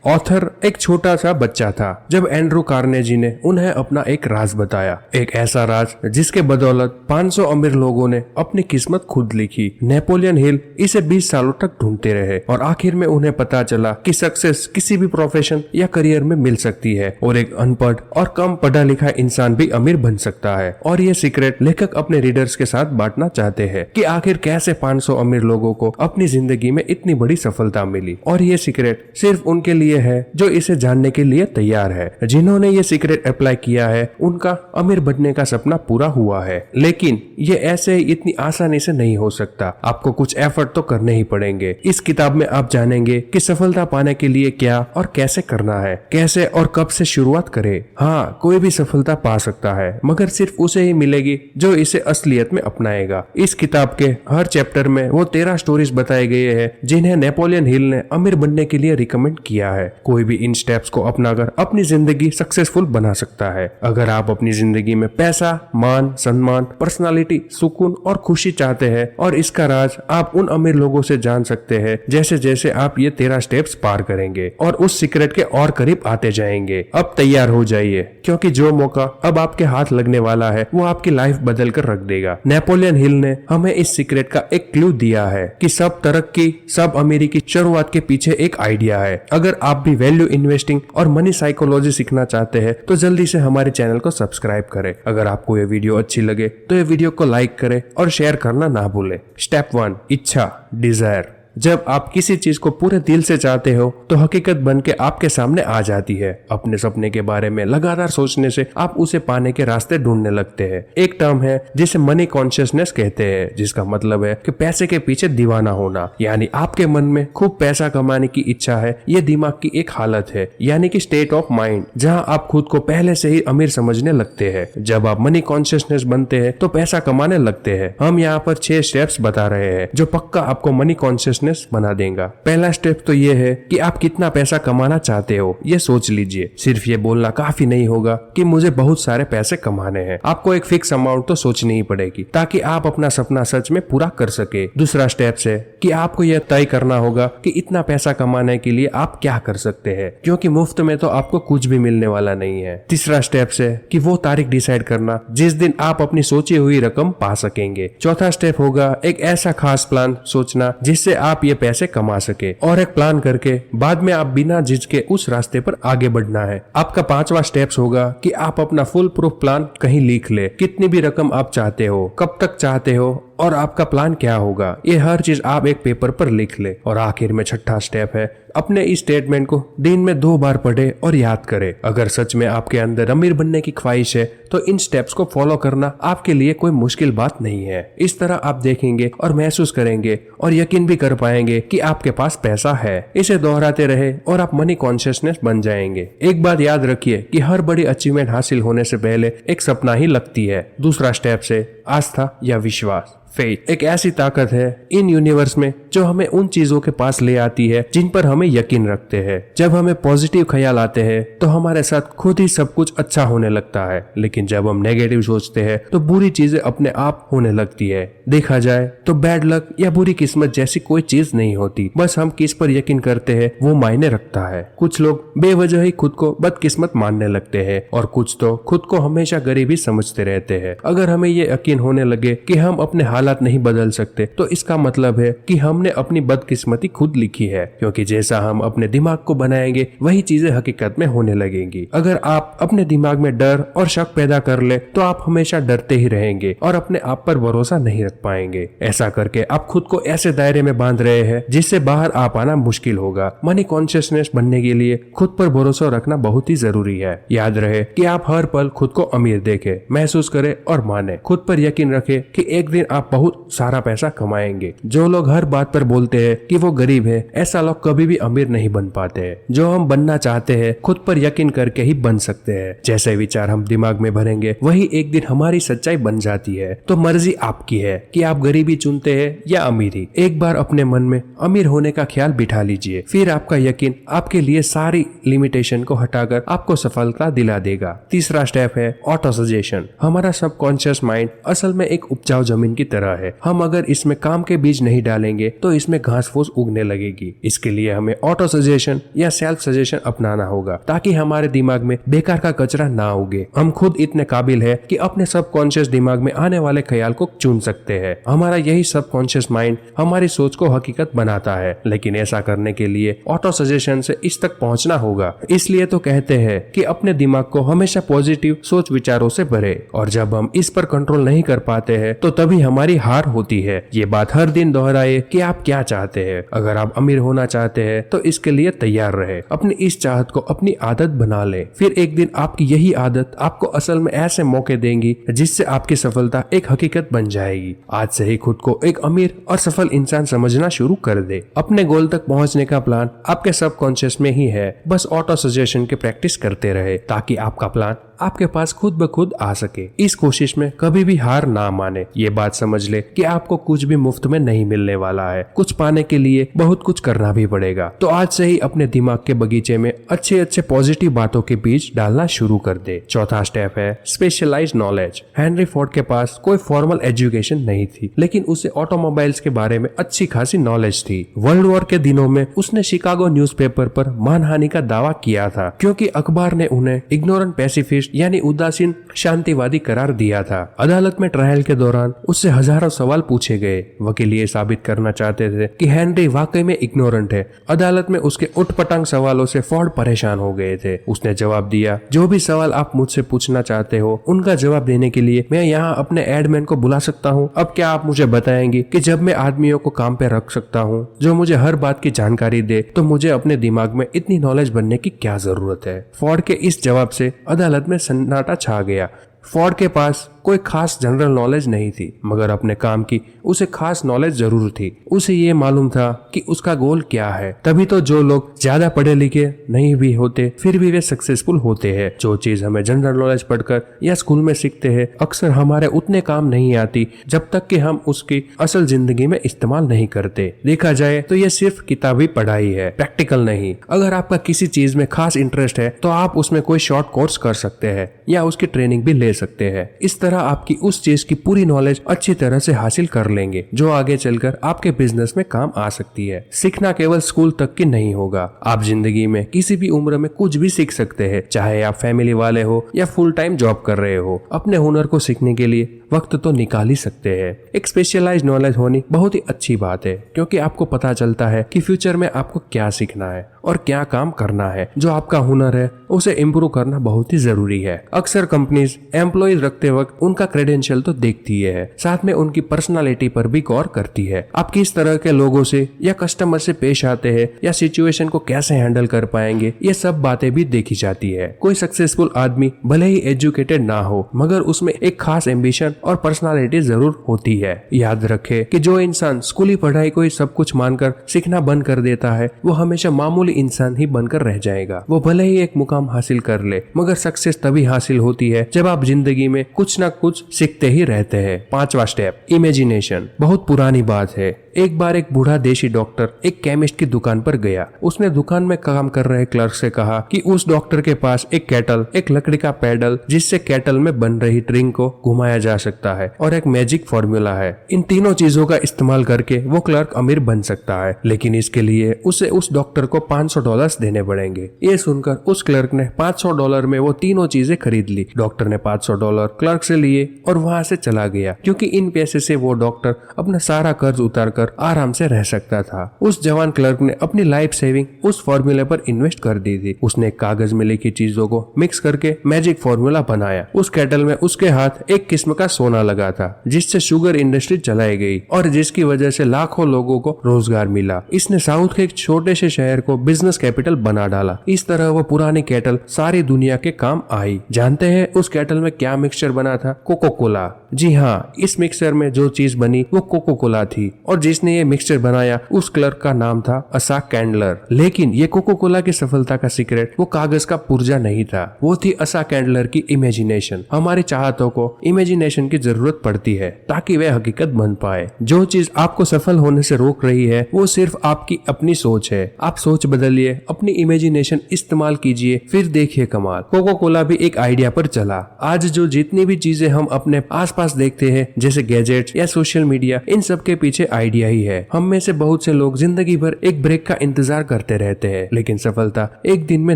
Author एक छोटा सा बच्चा था जब एंड्रू कार्नेजी ने उन्हें अपना एक राज बताया, एक ऐसा राज जिसके बदौलत 500 अमीर लोगों ने अपनी किस्मत खुद लिखी। नेपोलियन हिल इसे 20 सालों तक ढूंढते रहे और आखिर में उन्हें पता चला कि सक्सेस किसी भी प्रोफेशन या करियर में मिल सकती है और एक अनपढ़ और कम पढ़ा लिखा इंसान भी अमीर बन सकता है। और ये सीक्रेट लेखक अपने रीडर्स के साथ बांटना चाहते हैं कि आखिर कैसे 500 अमीर लोगों को अपनी जिंदगी में इतनी बड़ी सफलता मिली। और ये सीक्रेट सिर्फ उनके लिए है जो इसे जानने के लिए तैयार है। जिन्होंने ये सीक्रेट अप्लाई किया है उनका अमीर बनने का सपना पूरा हुआ है, लेकिन ये ऐसे ही इतनी आसानी से नहीं हो सकता। आपको कुछ एफर्ट तो करने ही पड़ेंगे। इस किताब में आप जानेंगे कि सफलता पाने के लिए क्या और कैसे करना है, कैसे और कब से शुरुआत करें। हाँ, कोई भी सफलता पा सकता है, मगर सिर्फ उसे ही मिलेगी जो इसे असलियत में अपनाएगा। इस किताब के हर चैप्टर में वो 13 स्टोरीज बताए गए हैं जिन्हें नेपोलियन हिल ने अमीर बनने के लिए रिकमेंड किया है। कोई भी इन स्टेप्स को अपनाकर अपनी जिंदगी सक्सेसफुल बना सकता है। अगर आप अपनी जिंदगी में पैसा, मान, सम्मान, पर्सनालिटी, सुकून और खुशी चाहते हैं और इसका राज आप उन अमीर लोगों से जान सकते हैं जैसे जैसे आप ये 13 स्टेप्स पार करेंगे और उस सीक्रेट के और करीब आते जाएंगे। अब तैयार हो जाइए, क्योंकि जो मौका अब आपके हाथ लगने वाला है वो आपकी लाइफ बदल कर रख देगा। नेपोलियन हिल ने हमें इस सीक्रेट का एक क्लू दिया है कि सब तरक्की, सब अमीरी की शुरुआत के पीछे एक आइडिया है। अगर आप भी वैल्यू इन्वेस्टिंग और मनी साइकोलॉजी सीखना चाहते हैं तो जल्दी से हमारे चैनल को सब्सक्राइब करें। अगर आपको ये वीडियो अच्छी लगे तो ये वीडियो को लाइक करें और शेयर करना ना भूलें। स्टेप 1, इच्छा, डिजायर। जब आप किसी चीज को पूरे दिल से चाहते हो तो हकीकत बन के आपके सामने आ जाती है। अपने सपने के बारे में लगातार सोचने से आप उसे पाने के रास्ते ढूंढने लगते हैं। एक टर्म है जिसे मनी कॉन्शियसनेस कहते हैं, जिसका मतलब है कि पैसे के पीछे दीवाना होना। यानी आपके मन में खूब पैसा कमाने की इच्छा है। ये दिमाग की एक हालत है, यानी कि स्टेट ऑफ माइंड, जहां आप खुद को पहले से ही अमीर समझने लगते हैं। जब आप मनी कॉन्शियसनेस बनते हैं तो पैसा कमाने लगते हैं। हम यहाँ पर 6 स्टेप्स बता रहे हैं जो पक्का आपको मनी कॉन्शियसनेस बना देगा। पहला स्टेप तो ये है कि आप कितना पैसा कमाना चाहते हो, ये सोच लीजिए। सिर्फ ये बोलना काफी नहीं होगा कि मुझे बहुत सारे पैसे कमाने हैं। आपको एक फिक्स अमाउंट तो सोचनी ही पड़ेगी ताकि आप अपना सपना सच में पूरा कर सके। दूसरा स्टेप है कि आपको यह तय करना होगा कि इतना पैसा कमाने के लिए आप क्या कर सकते हैं, क्योंकि मुफ्त में तो आपको कुछ भी मिलने वाला नहीं है। तीसरा स्टेप है कि वो तारीख डिसाइड करना जिस दिन आप अपनी सोची हुई रकम पा सकेंगे। चौथा स्टेप होगा एक ऐसा खास प्लान सोचना जिससे आप ये पैसे कमा सके, और एक प्लान करके बाद में आप बिना झिझके उस रास्ते पर आगे बढ़ना है। आपका 5वां स्टेप्स होगा कि आप अपना फुल प्रूफ प्लान कहीं लिख ले। कितनी भी रकम आप चाहते हो, कब तक चाहते हो और आपका प्लान क्या होगा, ये हर चीज आप एक पेपर पर लिख ले। और आखिर में छठा स्टेप है अपने इस स्टेटमेंट को दिन में 2 बार पढ़े और याद करें। अगर सच में आपके अंदर अमीर बनने की ख्वाहिश है तो इन स्टेप्स को फॉलो करना आपके लिए कोई मुश्किल बात नहीं है। इस तरह आप देखेंगे और महसूस करेंगे और यकीन भी कर पाएंगे कि आपके पास पैसा है। इसे दोहराते रहे और आप मनी कॉन्शियसनेस बन जाएंगे। एक बात याद रखिए कि हर बड़ी अचीवमेंट हासिल होने से पहले एक सपना ही लगती है। दूसरा स्टेप है आस्था या विश्वास। फेथ एक ऐसी ताकत है इन यूनिवर्स में जो हमें उन चीजों के पास ले आती है जिन पर हमें यकीन रखते हैं। जब हमें पॉजिटिव ख्याल आते हैं तो हमारे साथ खुद ही सब कुछ अच्छा होने लगता है, लेकिन जब हम नेगेटिव सोचते हैं तो बुरी चीजें अपने आप होने लगती है। देखा जाए तो बैड लक या बुरी किस्मत जैसी कोई चीज नहीं होती, बस हम किस पर यकीन करते हैं वो मायने रखता है। कुछ लोग बेवजह ही खुद को बदकिस्मत मानने लगते हैं और कुछ तो खुद को हमेशा गरीब ही समझते रहते हैं। अगर हमें ये यकीन होने लगे कि हम अपने हालात नहीं बदल सकते तो इसका मतलब है कि हमने अपनी बदकिस्मती खुद लिखी है, क्योंकि जैसा हम अपने दिमाग को बनाएंगे वही चीजें हकीकत में होने लगेंगी। अगर आप अपने दिमाग में डर और शक पैदा कर ले तो आप हमेशा डरते ही रहेंगे और अपने आप पर भरोसा नहीं रख पाएंगे। ऐसा करके आप खुद को ऐसे दायरे में बांध रहे हैं जिससे बाहर आ पाना मुश्किल होगा। मनी कॉन्शियसनेस बनने के लिए खुद पर भरोसा रखना बहुत ही जरूरी है। याद रहे कि आप हर पल खुद को अमीर देखें, महसूस करें और माने। खुद पर यकीन रखें कि एक दिन आप बहुत सारा पैसा कमाएंगे। जो लोग हर बात पर बोलते हैं कि वो गरीब है, ऐसा लोग कभी भी अमीर नहीं बन पाते हैं। जो हम बनना चाहते हैं खुद पर यकीन करके ही बन सकते हैं। जैसे विचार हम दिमाग में भरेंगे वही एक दिन हमारी सच्चाई बन जाती है। तो मर्जी आपकी है कि आप गरीबी चुनते हैं या अमीरी। एक बार अपने मन में अमीर होने का ख्याल बिठा लीजिए, फिर आपका यकीन आपके लिए सारी लिमिटेशन को हटाकर आपको सफलता दिला देगा। तीसरा स्टेप है ऑटो सजेशन। हमारा सबकॉन्शियस माइंड असल में एक उपजाऊ जमीन की तरह है। हम अगर इसमें काम के बीज नहीं डालेंगे तो इसमें घास फूस उगने लगेगी। इसके लिए हमें ऑटो सजेशन या सेल्फ सजेशन अपनाना होगा ताकि हमारे दिमाग में बेकार का कचरा ना उगे। हम खुद इतने काबिल है कि अपने सबकॉन्शियस दिमाग में आने वाले ख्याल को चुन सकते हैं। हमारा यही सबकॉन्शियस माइंड हमारी सोच को हकीकत बनाता है, लेकिन ऐसा करने के लिए ऑटो सजेशन से इस तक पहुंचना होगा। इसलिए तो कहते हैं कि अपने दिमाग को हमेशा पॉजिटिव सोच विचारों से भरे, और जब हम इस पर कंट्रोल नहीं कर पाते हैं तो तभी हमारी हार होती है। ये बात हर दिन दोहराए कि आप क्या चाहते हैं। अगर आप अमीर होना चाहते हैं तो इसके लिए तैयार रहे, अपनी इस चाहत को अपनी आदत बना ले। फिर एक दिन आपकी यही आदत आपको असल में ऐसे मौके देंगी जिससे आपकी सफलता एक हकीकत बन जाएगी। आज से ही खुद को एक अमीर और सफल इंसान समझना शुरू कर दे। अपने गोल तक पहुंचने का प्लान आपके सबकॉन्शियस में ही है। बस ऑटो सजेशन की प्रैक्टिस करते रहे ताकि आपका प्लान आपके पास खुद ब खुद आ सके। इस कोशिश में कभी भी हार ना माने। ये बात समझ ले कि आपको कुछ भी मुफ्त में नहीं मिलने वाला है। कुछ पाने के लिए बहुत कुछ करना भी पड़ेगा। तो आज से ही अपने दिमाग के बगीचे में अच्छे अच्छे पॉजिटिव बातों के बीज डालना शुरू कर दे। चौथा स्टेप है स्पेशलाइज्ड नॉलेज। हेनरी फोर्ड के पास कोई फॉर्मल एजुकेशन नहीं थी, लेकिन उसे ऑटोमोबाइल्स के बारे में अच्छी खासी नॉलेज थी। वर्ल्ड वॉर के दिनों में उसने शिकागो न्यूज़पेपर पर मानहानि का दावा किया था, क्योंकि अखबार ने उन्हें इग्नोरेंट पैसिफिस्ट यानी उदासीन शांतिवादी करार दिया था। अदालत में ट्रायल के दौरान उससे हजारों सवाल पूछे गए। वकील ये साबित करना चाहते थे कि हेनरी वाकई में इग्नोरेंट है। अदालत में उसके उठपटांग सवालों से फोर्ड परेशान हो गए थे। उसने जवाब दिया, जो भी सवाल आप मुझसे पूछना चाहते हो उनका जवाब देने के लिए मैं यहाँ अपने एडमैन को बुला सकता हूँ। अब क्या आप मुझे बताएंगे कि जब मैं आदमियों को काम पे रख सकता हूँ जो मुझे हर बात की जानकारी दे, तो मुझे अपने दिमाग में इतनी नॉलेज बनने की क्या जरूरत है। फोर्ड के इस जवाब से अदालत में सन्नाटा छा गया। फोर्ड के पास कोई खास जनरल नॉलेज नहीं थी, मगर अपने काम की उसे खास नॉलेज जरूर थी। उसे ये मालूम था कि उसका गोल क्या है। तभी तो जो लोग ज्यादा पढ़े लिखे नहीं भी होते फिर भी वे सक्सेसफुल होते हैं। जो चीज हमें जनरल नॉलेज पढ़कर या स्कूल में सीखते हैं अक्सर हमारे उतने काम नहीं आती जब तक कि हम उसकी असल जिंदगी में इस्तेमाल नहीं करते। देखा जाए तो ये सिर्फ किताबी पढ़ाई है, प्रैक्टिकल नहीं। अगर आपका किसी चीज में खास इंटरेस्ट है तो आप उसमें कोई शॉर्ट कोर्स कर सकते हैं या उसकी ट्रेनिंग भी ले सकते हैं। इस तरह आपकी उस चीज की पूरी नॉलेज अच्छी तरह से हासिल कर लेंगे जो आगे चलकर आपके बिजनेस में काम आ सकती है। सीखना केवल स्कूल तक की नहीं होगा। आप जिंदगी में किसी भी उम्र में कुछ भी सीख सकते हैं, चाहे आप फैमिली वाले हो या फुल टाइम जॉब कर रहे हो। अपने हुनर को सीखने के लिए वक्त तो निकाल ही सकते हैं। एक स्पेशलाइज्ड नॉलेज होनी बहुत ही अच्छी बात है, क्योंकि आपको पता चलता है कि फ्यूचर में आपको क्या सीखना है और क्या काम करना है। जो आपका हुनर है उसे इम्प्रूव करना बहुत ही जरूरी है। अक्सर कंपनीज एम्प्लॉयज रखते वक्त उनका क्रेडेंशियल तो देखती है, साथ में उनकी पर्सनालिटी पर भी गौर करती है। आप किस तरह के लोगों से या कस्टमर से पेश आते हैं या सिचुएशन को कैसे हैंडल कर पाएंगे, ये सब बातें भी देखी जाती है। कोई सक्सेसफुल आदमी भले ही एजुकेटेड ना हो, मगर उसमें एक खास एम्बिशन और पर्सनालिटी जरूर होती है। याद रखे कि जो इंसान स्कूली पढ़ाई को ही सब कुछ मानकर सीखना बंद कर देता है वो हमेशा मामूली इंसान ही बनकर रह जाएगा। वो भले ही एक मुकाम हासिल कर ले, मगर सक्सेस तभी हासिल होती है जब आप जिंदगी में कुछ ना कुछ सीखते ही रहते हैं। पांचवा स्टेप, इमेजिनेशन। बहुत पुरानी बात है। एक बार एक बूढ़ा देशी डॉक्टर एक केमिस्ट की दुकान पर गया। उसने दुकान में काम कर रहे क्लर्क से कहा कि उस डॉक्टर के पास एक केटल, एक लकड़ी का पैडल जिससे केटल में बन रही ड्रिंक को घुमाया जा सकता है, और एक मैजिक फॉर्मूला है। इन तीनों चीजों का इस्तेमाल करके वो क्लर्क अमीर बन सकता है, लेकिन इसके लिए उसे उस डॉक्टर को $500 देने पड़ेंगे। ये सुनकर उस क्लर्क ने $500 में वो तीनों चीजें खरीद ली। डॉक्टर ने $500 क्लर्क से लिए और वहां से चला गया, क्योंकि इन पैसे से वो डॉक्टर अपना सारा कर्ज उतार कर आराम से रह सकता था। उस जवान क्लर्क ने अपनी लाइफ सेविंग उस फॉर्मूले पर इन्वेस्ट कर दी थी। उसने कागज में लिखी चीजों को मिक्स करके मैजिक फॉर्मूला बनाया। उस केटल में उसके हाथ एक किस्म का सोना लगा था, जिससे शुगर इंडस्ट्री चलाई गई और जिसकी वजह से लाखों लोगों को रोजगार मिला। इसने साउथ के एक छोटे से शहर को बिजनेस कैपिटल बना डाला। इस तरह वो पुरानी केटल सारी दुनिया के काम आई। जानते हैं उस केटल में क्या मिक्सचर बना था? Cocoa Cola. जी हाँ, इस मिक्सचर में जो चीज बनी वो कोको कोला थी, और जिस जिसने ये मिक्सचर बनाया उस क्लर्क का नाम था असा कैंडलर। लेकिन ये कोको कोला की सफलता का सीक्रेट वो कागज का पुर्जा नहीं था, वो थी असा कैंडलर की इमेजिनेशन। हमारे चाहतों को इमेजिनेशन की जरूरत पड़ती है ताकि वह हकीकत बन पाए। जो चीज आपको सफल होने से रोक रही है वो सिर्फ आपकी अपनी सोच है। आप सोच बदलिए, अपनी इमेजिनेशन इस्तेमाल कीजिए, फिर देखिए कमाल। कोको कोला भी एक आइडिया पर चला। आज जो जितनी भी चीजें हम अपने आसपास देखते हैं जैसे गैजेट्स या सोशल मीडिया, इन सब के पीछे आइडिया ही है। हम में से बहुत से लोग जिंदगी भर एक ब्रेक का इंतजार करते रहते हैं, लेकिन सफलता एक दिन में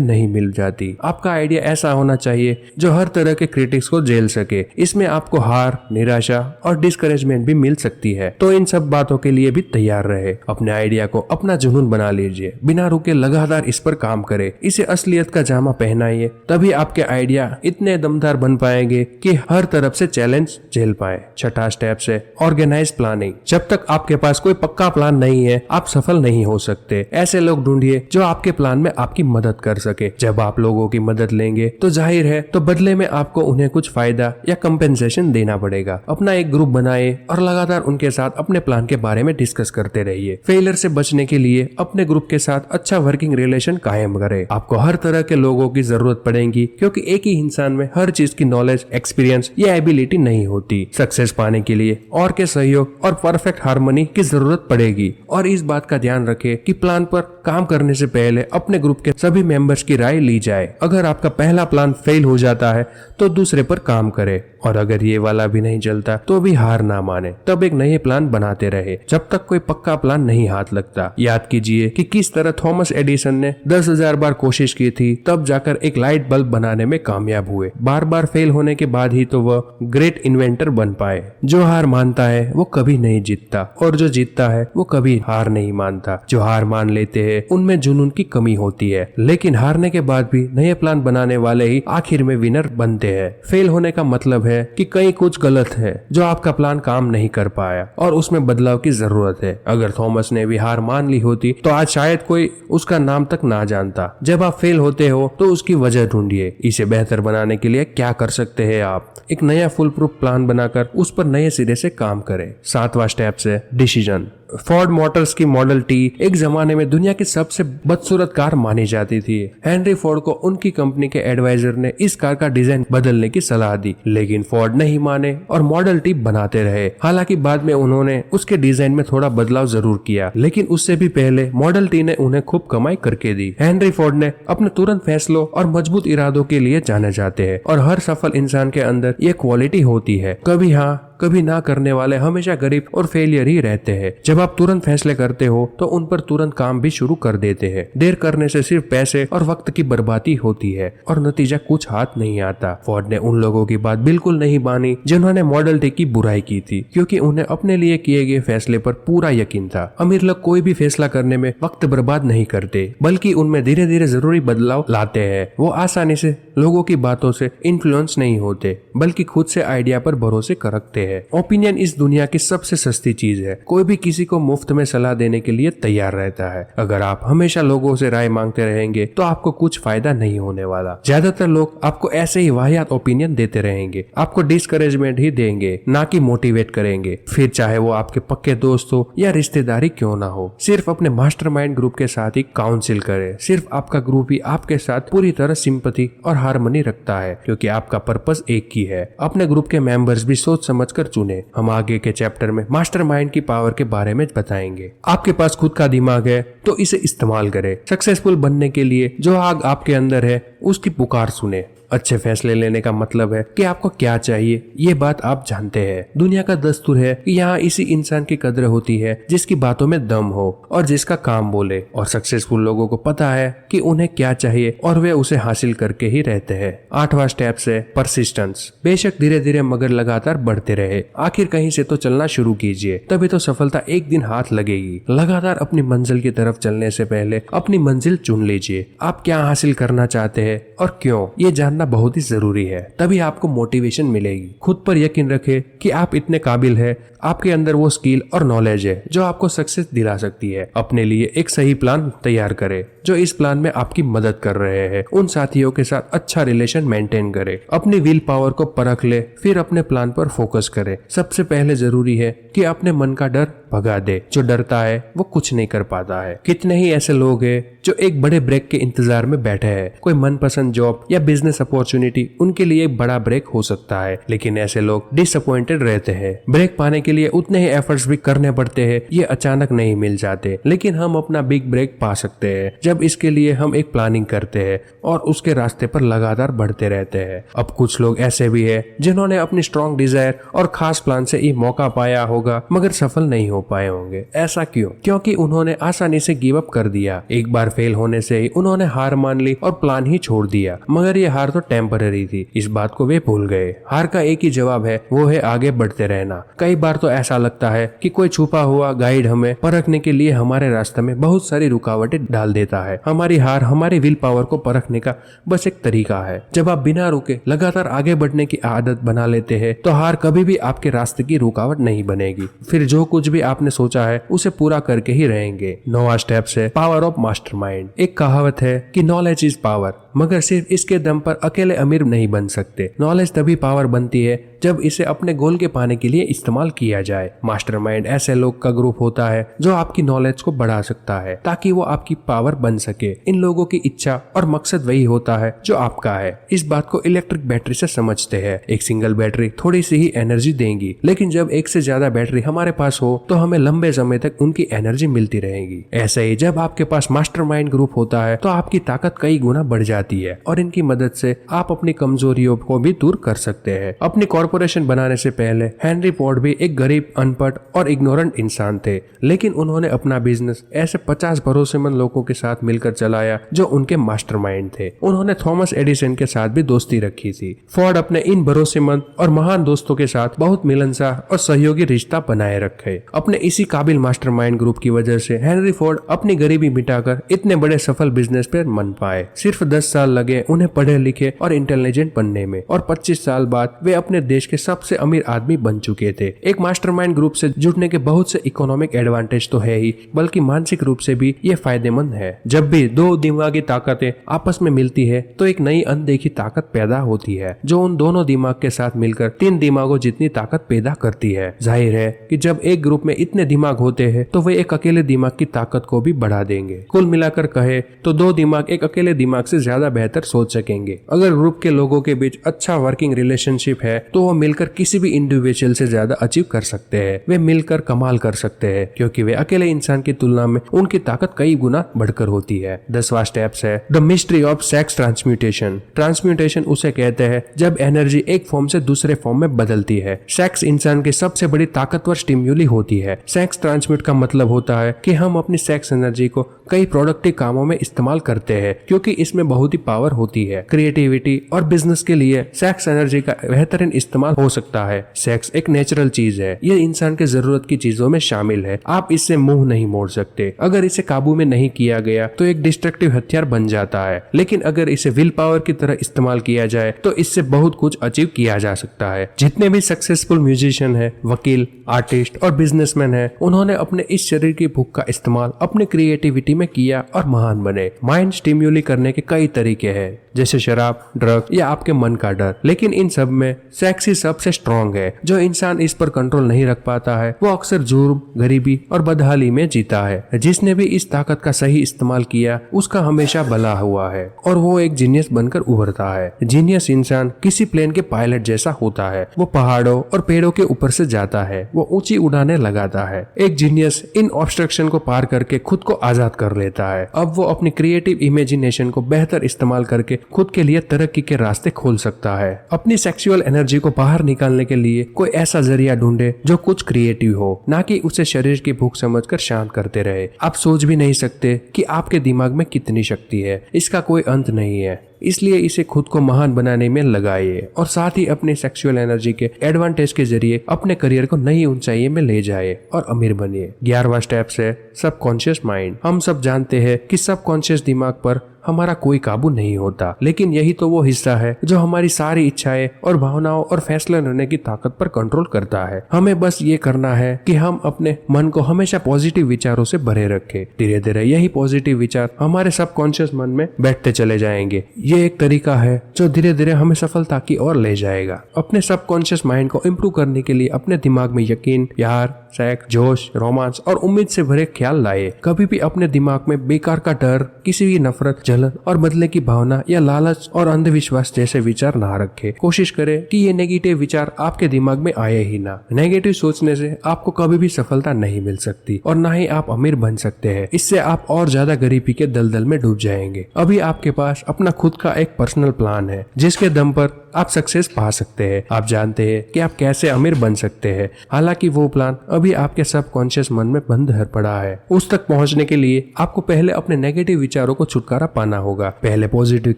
नहीं मिल जाती। आपका आइडिया ऐसा होना चाहिए जो हर तरह के क्रिटिक्स को झेल सके। इसमें आपको हार, निराशा और डिस्करेजमेंट भी मिल सकती है, तो इन सब बातों के लिए भी तैयार रहे। अपने आइडिया को अपना जुनून बना लीजिए, बिना रुके लगातार इस पर काम करे, इसे असलियत का जामा पहनाइए, तभी आपके आइडिया इतने दमदार बन पाएंगे कि हर तरफ से चैलेंज झेल पाए। छठा स्टेप से ऑर्गेनाइज प्लानिंग। जब तक आपके पास कोई पक्का प्लान नहीं है आप सफल नहीं हो सकते। ऐसे लोग ढूंढिए जो आपके प्लान में आपकी मदद कर सके। जब आप लोगों की मदद लेंगे तो जाहिर है तो बदले में आपको उन्हें कुछ फायदा या कंपेंसेशन देना पड़ेगा। अपना एक ग्रुप बनाए और लगातार उनके साथ अपने प्लान के बारे में डिस्कस करते रहिए। फेलियर से बचने के लिए अपने ग्रुप के साथ अच्छा वर्किंग रिलेशन कायम करें। आपको हर तरह के लोगों की जरूरत पड़ेगी क्योंकि एक ही इंसान में हर चीज की नॉलेज, एक्सपीरियंस या एबिलिटी नहीं होती। सक्सेस पाने के लिए और के सहयोग और परफेक्ट हार्मनी की जरूरत पड़ेगी। और इस बात का ध्यान रखें कि प्लान पर काम करने से पहले अपने ग्रुप के सभी मेंबर्स की राय ली जाए। अगर आपका पहला प्लान फेल हो जाता है तो दूसरे पर काम करें, और अगर ये वाला भी नहीं चलता तो भी हार ना माने, तब एक नए प्लान बनाते रहे जब तक कोई पक्का प्लान नहीं हाथ लगता। याद कीजिए कि किस तरह थॉमस एडिसन ने 10,000 बार कोशिश की थी, तब जाकर एक लाइट बल्ब बनाने में कामयाब हुए। बार बार फेल होने के बाद ही तो वह ग्रेट इन्वेंटर बन पाए। जो हार मानता है वो कभी नहीं जीतता, और जो जीतता है वो कभी हार नहीं मानता। जो हार मान लेते हैं उनमें जुनून की कमी होती है, लेकिन हारने के बाद भी नए प्लान बनाने वाले ही आखिर में विनर बनते हैं। फेल होने का मतलब है कि कहीं कुछ गलत है, जो आपका प्लान काम नहीं कर पाया और उसमें बदलाव की जरूरत है। अगर थॉमस ने भी हार मान ली होती तो आज शायद कोई उसका नाम तक ना जानता। जब आप फेल होते हो तो उसकी वजह ढूंढिए। इसे बेहतर बनाने के लिए क्या कर सकते हैं आप? एक नया फुल प्रूफ प्लान बनाकर उस पर नए सिरे से काम करें। 7वां स्टेप से डिसीजन। फोर्ड मोटर्स की मॉडल टी एक जमाने में दुनिया की सबसे बदसूरत कार मानी जाती थी। हेनरी फोर्ड को उनकी कंपनी के एडवाइजर ने इस कार का डिजाइन बदलने की सलाह दी, लेकिन फोर्ड नहीं माने और मॉडल टी बनाते रहे। हालांकि बाद में उन्होंने उसके डिजाइन में थोड़ा बदलाव जरूर किया, लेकिन उससे भी पहले मॉडल टी ने उन्हें खूब कमाई करके दी। हेनरी फोर्ड ने अपने तुरंत फैसलों और मजबूत इरादों के लिए जाने जाते हैं, और हर सफल इंसान के अंदर ये क्वालिटी होती है। कभी हाँ कभी ना करने वाले हमेशा गरीब और फेलियर ही रहते हैं। जब आप तुरंत फैसले करते हो तो उन पर तुरंत काम भी शुरू कर देते हैं। देर करने से सिर्फ पैसे और वक्त की बर्बादी होती है और नतीजा कुछ हाथ नहीं आता। फोर्ड ने उन लोगों की बात बिल्कुल नहीं मानी जिन्होंने मॉडल टी की बुराई की थी, क्योंकि उन्हें अपने लिए किए गए फैसले पर पूरा यकीन था। अमीर लोग कोई भी फैसला करने में वक्त बर्बाद नहीं करते, बल्कि उनमें धीरे धीरे जरूरी बदलाव लाते हैं। वो आसानी से लोगों की बातों से इन्फ्लुएंस नहीं होते, बल्कि खुद से आइडिया पर भरोसे रखते हैं। ओपिनियन इस दुनिया की सबसे सस्ती चीज है। कोई भी किसी को मुफ्त में सलाह देने के लिए तैयार रहता है। अगर आप हमेशा लोगों से राय मांगते रहेंगे तो आपको कुछ फायदा नहीं होने वाला। ज्यादातर लोग आपको ऐसे ही वाहियात ओपिनियन देते रहेंगे, आपको डिस्करेजमेंट ही देंगे, ना कि मोटिवेट करेंगे। फिर चाहे वो आपके पक्के दोस्त हो या रिश्तेदारी क्यों ना हो, सिर्फ अपने मास्टरमाइंड ग्रुप के साथ ही काउंसिल करें। सिर्फ आपका ग्रुप ही आपके साथ पूरी तरह सिंपैथी और हार्मनी रखता है, क्योंकि आपका पर्पस एक ही है। अपने ग्रुप के मेंबर्स भी सोच समझकर चुने। हम आगे के चैप्टर में मास्टरमाइंड की पावर के बारे में बताएंगे। आपके पास खुद का दिमाग है तो इसे इस्तेमाल करें। सक्सेसफुल बनने के लिए जो आग आपके अंदर है उसकी पुकार सुने। अच्छे फैसले लेने का मतलब है कि आपको क्या चाहिए ये बात आप जानते हैं। दुनिया का दस्तूर है कि यहाँ इसी इंसान की कदर होती है जिसकी बातों में दम हो और जिसका काम बोले। और सक्सेसफुल लोगों को पता है कि उन्हें क्या चाहिए और वे उसे हासिल करके ही रहते हैं। 8वां स्टेप से परसिस्टेंस। बेशक धीरे धीरे मगर लगातार बढ़ते रहे। आखिर कहीं से तो चलना शुरू कीजिए, तभी तो सफलता एक दिन हाथ लगेगी। लगातार अपनी मंजिल की तरफ चलने से पहले अपनी मंजिल चुन लीजिए। आप क्या हासिल करना चाहते हैं और क्यों, ये जानना बहुत ही जरूरी है। तभी आपको मोटिवेशन मिलेगी। खुद पर यकीन रखें कि आप इतने काबिल हैं। आपके अंदर वो स्किल और नॉलेज है जो आपको सक्सेस दिला सकती है। अपने लिए एक सही प्लान तैयार करें जो इस प्लान में आपकी मदद कर रहे हैं। उन साथियों के साथ अच्छा रिलेशन मेंटेन करें। अपनी विल पावर को परख ले, फिर अपने प्लान पर फोकस करें। सबसे पहले जरूरी है कि अपने मन का डर भगा दे। जो डरता है वो कुछ नहीं कर पाता है। कितने ही ऐसे लोग हैं जो एक बड़े ब्रेक के इंतजार में बैठे हैं। कोई मनपसंद जॉब या बिजनेस अपॉर्चुनिटी उनके लिए एक बड़ा ब्रेक हो सकता है, लेकिन ऐसे लोग डिसअपॉइंटेड रहते हैं। ब्रेक पाने के लिए उतने ही एफर्ट्स भी करने पड़ते हैं, ये अचानक नहीं मिल जाते। लेकिन हम अपना बिग ब्रेक पा सकते हैं जब इसके लिए हम एक प्लानिंग करते हैं और उसके रास्ते पर लगातार बढ़ते रहते हैं। अब कुछ लोग ऐसे भी हैं जिन्होंने अपनी स्ट्रॉन्ग डिजायर और खास प्लान से ये मौका पाया होगा मगर सफल नहीं हो पाए होंगे। ऐसा क्यों? क्योंकि उन्होंने आसानी से गिव अप कर दिया। एक बार फेल होने से ही उन्होंने हार मान ली और प्लान ही छोड़ दिया। मगर ये हार तो टेम्पररी थी, इस बात को वे भूल गए। हार का एक ही जवाब है, वो है आगे बढ़ते रहना। कई बार तो ऐसा लगता है कि कोई छुपा हुआ गाइड हमें परखने के लिए हमारे रास्ते में बहुत सारी रुकावटें डाल देता है। हमारी हार हमारी विल पावर को परखने का बस एक तरीका है। जब आप बिना रुके लगातार आगे बढ़ने की आदत बना लेते हैं तो हार कभी भी आपके रास्ते की रुकावट नहीं बनेगी। फिर जो कुछ भी आपने सोचा है उसे पूरा करके ही रहेंगे। 9वां स्टेप है पावर ऑफ मास्टरमाइंड। एक कहावत है कि नॉलेज इज पावर, मगर सिर्फ इसके दम पर अकेले अमीर नहीं बन सकते। नॉलेज तभी पावर बनती है जब इसे अपने गोल के पाने के लिए इस्तेमाल किया जाए। मास्टरमाइंड ऐसे लोग का ग्रुप होता है जो आपकी नॉलेज को बढ़ा सकता है ताकि वो आपकी पावर बन सके। इन लोगों की इच्छा और मकसद वही होता है जो आपका है। इस बात को इलेक्ट्रिक बैटरी से समझते हैं। एक सिंगल बैटरी थोड़ी सी ही एनर्जी देंगी, लेकिन जब एक से ज्यादा बैटरी हमारे पास हो तो हमें लंबे समय तक उनकी एनर्जी मिलती रहेगी। ऐसे ही जब आपके पास मास्टरमाइंड ग्रुप होता है तो आपकी ताकत कई गुना बढ़ जाती है और इनकी मदद से आप अपनी कमजोरियों को भी दूर कर सकते हैं। अपनी कॉर्पोरेशन बनाने से पहले हेनरी फोर्ड भी एक गरीब, अनपढ़ और इग्नोरेंट इंसान थे, लेकिन उन्होंने अपना बिजनेस ऐसे 50 भरोसेमंद लोगों के साथ मिलकर चलाया जो उनके मास्टरमाइंड थे। उन्होंने थॉमस एडिसन के साथ भी दोस्ती रखी थी। फोर्ड अपने इन भरोसेमंद और महान दोस्तों के साथ बहुत मिलनसार और सहयोगी रिश्ता बनाए रखे। अपने इसी काबिल मास्टरमाइंड ग्रुप की वजह से हेनरी फोर्ड अपनी गरीबी मिटाकर इतने बड़े सफल बिजनेस पे बन पाए। सिर्फ 10 साल लगे उन्हें पढ़े लिखे और इंटेलिजेंट बनने में, और 25 साल बाद वे अपने देश के सबसे अमीर आदमी बन चुके थे। एक मास्टरमाइंड ग्रुप से जुड़ने के बहुत से इकोनॉमिक एडवांटेज तो है ही, बल्कि मानसिक रूप से भी ये फायदेमंद है। जब भी दो दिमागी ताकतें आपस में मिलती है तो एक नई अनदेखी ताकत पैदा होती है जो उन दोनों दिमाग के साथ मिलकर 3 दिमागों जितनी ताकत पैदा करती है। जाहिर है कि जब एक ग्रुप में इतने दिमाग होते हैं तो वे एक अकेले दिमाग की ताकत को भी बढ़ा देंगे। कुल मिलाकर कहे तो 2 दिमाग एक अकेले दिमाग से ज्यादा बेहतर सोच सकेंगे। अगर ग्रुप के लोगों के बीच अच्छा वर्किंग रिलेशनशिप है तो वो मिलकर किसी भी इंडिविजुअल से ज्यादा अचीव कर सकते हैं। वे मिलकर कमाल कर सकते हैं क्योंकि वे अकेले इंसान की तुलना में उनकी ताकत कई गुना बढ़कर होती है। 10वां स्टेप्स है the mystery of sex transmutation. Transmutation उसे कहते हैं जब एनर्जी एक फॉर्म से दूसरे फॉर्म में बदलती है। सेक्स इंसान की सबसे बड़ी ताकतवर स्टिम्युली होती है। सेक्स ट्रांसम्यूट का मतलब होता है कि हम अपनी सेक्स एनर्जी को कई प्रोडक्टिव कामों में इस्तेमाल करते हैं क्योंकि इसमें बहुत ही पावर होती है। क्रिएटिविटी और बिजनेस के लिए सेक्स एनर्जी का बेहतरीन इस्तेमाल हो सकता है। सेक्स एक नेचुरल चीज है, ये इंसान के जरूरत की चीजों में शामिल है। आप इससे मुंह नहीं मोड़ सकते। अगर इसे काबू में नहीं किया गया तो एक डिस्ट्रक्टिव हथियार बन जाता है, लेकिन अगर इसे विल पावर की तरह इस्तेमाल किया जाए तो इससे बहुत कुछ अचीव किया जा सकता है। जितने भी सक्सेसफुल म्यूजिशियन है, वकील, आर्टिस्ट और बिजनेसमैन है, उन्होंने अपने इस शरीर की भूख का इस्तेमाल अपनी क्रिएटिविटी में किया और महान बने। माइंड स्टिम्युली करने के कई तरीके हैं जैसे शराब, ड्रग या आपके मन का डर, लेकिन इन सब में सेक्स ही सबसे स्ट्रॉन्ग है। जो इंसान इस पर कंट्रोल नहीं रख पाता है वो अक्सर जुर्म, गरीबी और बदहाली में जीता है। जिसने भी इस ताकत का सही इस्तेमाल किया उसका हमेशा भला हुआ है और वो एक जीनियस बनकर उभरता है। जीनियस इंसान किसी प्लेन के पायलट जैसा होता है। वो पहाड़ों और पेड़ों के ऊपर से जाता है, वो ऊंची उड़ानें लगाता है। एक जीनियस इन ऑब्स्ट्रक्शन को पार करके खुद को आजाद कर लेता है। अब वो अपनी क्रिएटिव इमेजिनेशन को बेहतर इस्तेमाल करके खुद के लिए तरक्की के रास्ते खोल सकता है। अपनी सेक्सुअल एनर्जी को बाहर निकालने के लिए कोई ऐसा जरिया ढूंढे जो कुछ क्रिएटिव हो, ना कि उसे शरीर की भूख समझकर शांत करते रहे। आप सोच भी नहीं सकते कि आपके दिमाग में कितनी शक्ति है, इसका कोई अंत नहीं है। इसलिए इसे खुद को महान बनाने में लगाइए और साथ ही अपनी सेक्सुअल एनर्जी के एडवांटेज के जरिए अपने करियर को नई ऊंचाई में ले जाए और अमीर बनिए। 11वां स्टेप है सबकॉन्शियस माइंड। हम सब जानते हैं कि सबकॉन्शियस दिमाग पर हमारा कोई काबू नहीं होता, लेकिन यही तो वो हिस्सा है जो हमारी सारी इच्छाएं और भावनाओं और फैसले लेने की ताकत पर कंट्रोल करता है। हमें बस ये करना है कि हम अपने मन को हमेशा पॉजिटिव विचारों से भरे रखें। धीरे धीरे यही पॉजिटिव विचार हमारे सबकॉन्शियस मन में बैठते चले जाएंगे। ये एक तरीका है जो धीरे धीरे हमें सफलता की ओर ले जाएगा। अपने सबकॉन्शियस माइंड को इम्प्रूव करने के लिए अपने दिमाग में यकीन, प्यार, सेक्स, जोश, रोमांस और उम्मीद से भरे ख्याल लाए। कभी भी अपने दिमाग में बेकार का डर, किसी भी नफरत, जलन और बदले की भावना या लालच और अंधविश्वास जैसे विचार ना रखे। कोशिश करें कि ये नेगेटिव विचार आपके दिमाग में आए ही ना। नेगेटिव सोचने से आपको कभी भी सफलता नहीं मिल सकती और ना ही आप अमीर बन सकते हैं। इससे आप और ज्यादा गरीबी के दलदल में डूब जाएंगे। अभी आपके पास अपना खुद का एक पर्सनल प्लान है जिसके दम पर आप सक्सेस पा सकते हैं। आप जानते हैं कि आप कैसे अमीर बन सकते हैं। हालांकि वो प्लान अभी आपके सबकॉन्शियस मन में बंद पड़ा है। उस तक पहुंचने के लिए आपको पहले अपने नेगेटिव विचारों को छुटकारा पाना होगा। पहले पॉजिटिव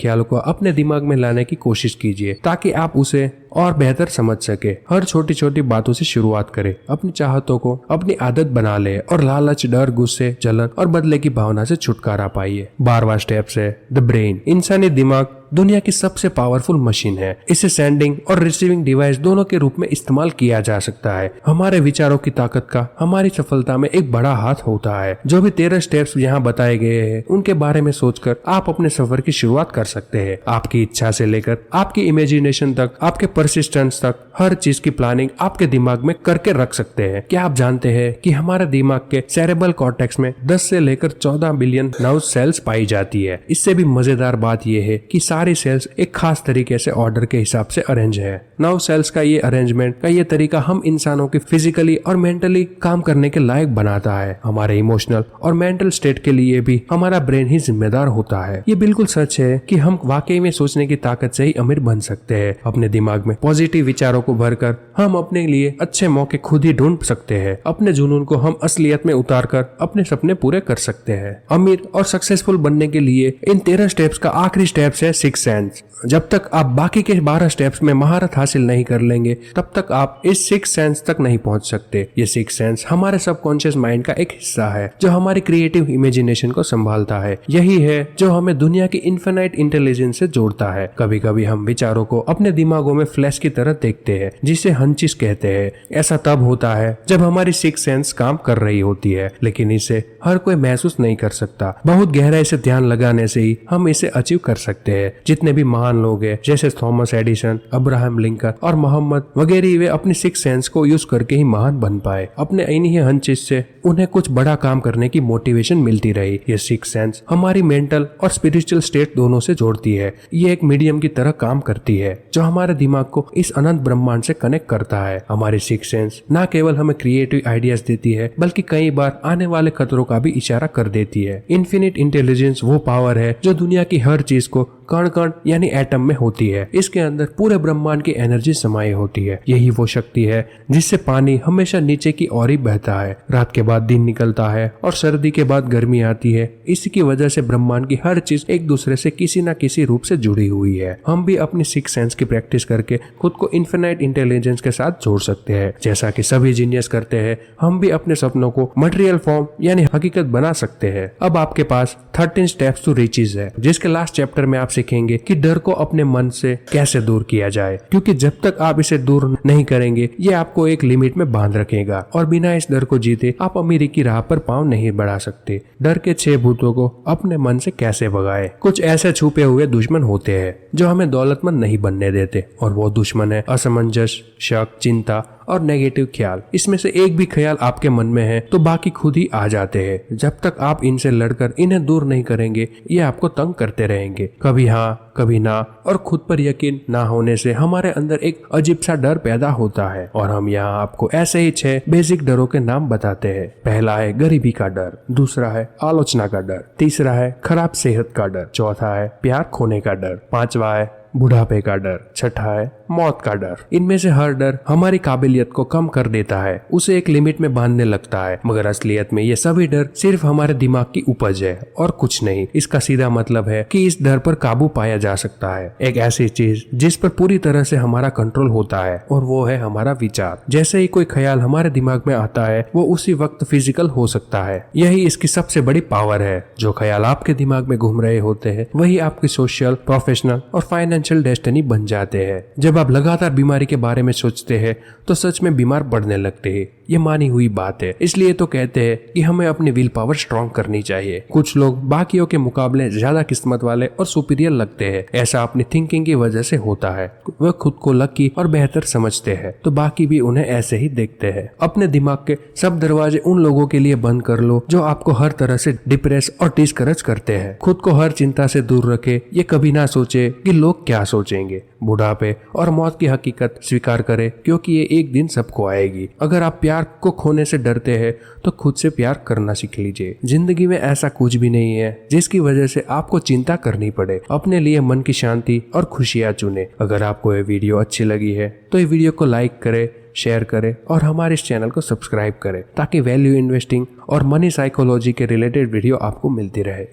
ख्यालों को अपने दिमाग में लाने की कोशिश कीजिए ताकि आप उसे और बेहतर समझ सके। हर छोटी छोटी बातों से शुरुआत करें। अपनी चाहतों को अपनी आदत बना ले और लालच, डर, गुस्से, जलन और बदले की भावना से छुटकारा पाइए। 12वां स्टेप है द ब्रेन। इंसानी दिमाग दुनिया की सबसे पावरफुल मशीन है। इसे सेंडिंग और रिसीविंग डिवाइस दोनों के रूप में इस्तेमाल किया जा सकता है। हमारे विचारों की ताकत का हमारी सफलता में एक बड़ा हाथ होता है। जो भी 13 स्टेप्स यहाँ बताए गए हैं उनके बारे में सोचकर आप अपने सफर की शुरुआत कर सकते हैं। आपकी इच्छा से लेकर आपकी इमेजिनेशन तक, आपके परसिस्टेंस तक, हर चीज की प्लानिंग आपके दिमाग में करके रख सकते हैं। क्या आप जानते हैं कि हमारे दिमाग के सेरेब्रल कॉर्टेक्स में 10 से लेकर 14 बिलियन नर्व सेल्स पाई जाती है। इससे भी मजेदार बात यह है कि सारी सेल्स एक खास तरीके से ऑर्डर के हिसाब से अरेंज है। नर्व सेल्स का ये अरेंजमेंट का ये तरीका हम इंसानों के फिजिकली और मेंटली काम करने के लायक बनाता है। हमारे इमोशनल और मेंटल स्टेट के लिए भी हमारा ब्रेन ही जिम्मेदार होता है। ये बिल्कुल सच है कि हम वाकई में सोचने की ताकत से ही अमीर बन सकते हैं। अपने दिमाग में पॉजिटिव विचारों को भरकर हम अपने लिए अच्छे मौके खुद ही ढूंढ सकते हैं। अपने जुनून को हम असलियत में उतारकर अपने सपने पूरे कर सकते हैं। अमीर और सक्सेसफुल बनने के लिए इन 13 स्टेप्स का आखिरी स्टेप्स है सिक्स सेंस। जब तक आप बाकी के 12 स्टेप्स में महारत हासिल नहीं कर लेंगे तब तक आप इस सिक्स सेंस तक नहीं पहुंच सकते। ये सिक्स सेंस हमारे सबकॉन्शियस माइंड का एक हिस्सा है जो हमारी क्रिएटिव इमेजिनेशन को संभालता है। यही है जो हमें दुनिया की इन्फिनाइट इंटेलिजेंस से जोड़ता है। कभी कभी हम विचारों को अपने दिमागों में फ्लैश की तरह देखते हैं जिसे हंचिस कहते हैं। ऐसा तब होता है जब हमारी सिक्स सेंस काम कर रही होती है, लेकिन इसे हर कोई महसूस नहीं कर सकता। बहुत गहराई से ध्यान लगाने से ही हम इसे अचीव कर सकते हैं। जितने भी महान लोग हैं जैसे थॉमस एडिसन, अब्राहम लिंकन और मोहम्मद वगैरह, वे अपनी सिक्स सेंस को यूज करके ही महान बन पाए। अपने इन्हीं हंचिस से उन्हें कुछ बड़ा काम करने की मोटिवेशन मिलती रही। ये सिक्स सेंस हमारी मेंटल और स्पिरिचुअल स्टेट दोनों से जोड़ती है। ये एक मीडियम की तरह काम करती है जो हमारे दिमाग को इस अनंत ब्रह्मांड से कनेक्ट करता है। हमारी सिक्स सेंस न केवल हमें क्रिएटिव आइडियाज देती है बल्कि कई बार आने वाले खतरों का भी इशारा कर देती है। इन्फिनिट इंटेलिजेंस वो पावर है जो दुनिया की हर चीज को कण कण यानी एटम में होती है। इसके अंदर पूरे ब्रह्मांड की एनर्जी समाई होती है। यही वो शक्ति है जिससे पानी हमेशा नीचे की ओर ही बहता है। रात के बाद दिन निकलता है और सर्दी के बाद गर्मी आती है। इसी की वजह से ब्रह्मांड की हर चीज एक दूसरे से किसी न किसी रूप से जुड़ी हुई है। हम भी अपनी सिक्स सेंस की प्रैक्टिस करके खुद को इन्फिनाइट इंटेलिजेंस के साथ जोड़ सकते हैं। जैसा कि सभी जीनियस करते हैं, हम भी अपने सपनों को मटेरियल फॉर्म यानी हकीकत बना सकते हैं। अब आपके पास 13 स्टेप्स टू रिचेस है, जिसके लास्ट चैप्टर में आप सीखेंगे कि डर को अपने मन से कैसे दूर किया जाए, क्योंकि जब तक आप इसे दूर नहीं करेंगे ये आपको एक लिमिट में बांध रखेगा और बिना इस डर को जीते आप अमीरी की राह पर पांव नहीं बढ़ा सकते। डर के 6 भूतों को अपने मन से कैसे भगाए। कुछ ऐसे छुपे हुए दुश्मन होते हैं जो हमें दौलतमंद नहीं बनने देते, और वो दुश्मन है असमंजस, शक, चिंता और नेगेटिव ख्याल। इसमें से एक भी ख्याल आपके मन में है तो बाकी खुद ही आ जाते हैं। जब तक आप इनसे लड़कर इन्हें दूर नहीं करेंगे ये आपको तंग करते रहेंगे। कभी हाँ कभी ना, और खुद पर यकीन ना होने से हमारे अंदर एक अजीब सा डर पैदा होता है। और हम यहाँ आपको ऐसे ही 6 बेसिक डरों के नाम बताते हैं। पहला है गरीबी का डर, दूसरा है आलोचना का डर, तीसरा है खराब सेहत का डर, चौथा है प्यार खोने का डर, पांचवा है बुढ़ापे का डर, छठा है मौत का डर। इनमें से हर डर हमारी काबिलियत को कम कर देता है, उसे एक लिमिट में बांधने लगता है, मगर असलियत में ये सभी डर सिर्फ हमारे दिमाग की उपज है और कुछ नहीं। इसका सीधा मतलब है कि इस डर पर काबू पाया जा सकता है। एक ऐसी चीज जिस पर पूरी तरह से हमारा कंट्रोल होता है, और वो है हमारा विचार। जैसे ही कोई ख्याल हमारे दिमाग में आता है वो उसी वक्त फिजिकल हो सकता है। यही इसकी सबसे बड़ी पावर है। जो ख्याल आपके दिमाग में घूम रहे होते हैं वही आपकी सोशल, प्रोफेशनल और फाइनेंशियल डेस्टिनी बन जाते हैं। जब आप लगातार बीमारी के बारे में सोचते हैं तो सच में बीमार पड़ने लगते हैं। ये मानी हुई बात है, इसलिए तो कहते हैं कि हमें अपनी विल पावर स्ट्रॉन्ग करनी चाहिए। कुछ लोग बाकियों के मुकाबले ज्यादा किस्मत वाले और सुपीरियर लगते हैं। ऐसा अपनी थिंकिंग की वजह से होता है। वह खुद को लकी और बेहतर समझते हैं तो बाकी भी उन्हें ऐसे ही देखते हैं। अपने दिमाग के सब दरवाजे उन लोगों के लिए बंद कर लो जो आपको हर तरह से डिप्रेस और डिस्करेज करते हैं। खुद को हर चिंता से दूर रखे। ये कभी ना सोचे कि लोग क्या सोचेंगे। बुढ़ापे और मौत की हकीकत स्वीकार करें, क्योंकि ये एक दिन सबको आएगी। अगर आप प्यार को खोने से डरते हैं तो खुद से प्यार करना सीख लीजिए। जिंदगी में ऐसा कुछ भी नहीं है जिसकी वजह से आपको चिंता करनी पड़े। अपने लिए मन की शांति और खुशियां चुने। अगर आपको ये वीडियो अच्छी लगी है तो ये वीडियो को लाइक करें, शेयर करें और हमारे इस चैनल को सब्सक्राइब करें ताकि वैल्यू इन्वेस्टिंग और मनी साइकोलॉजी के रिलेटेड वीडियो आपको मिलती रहे।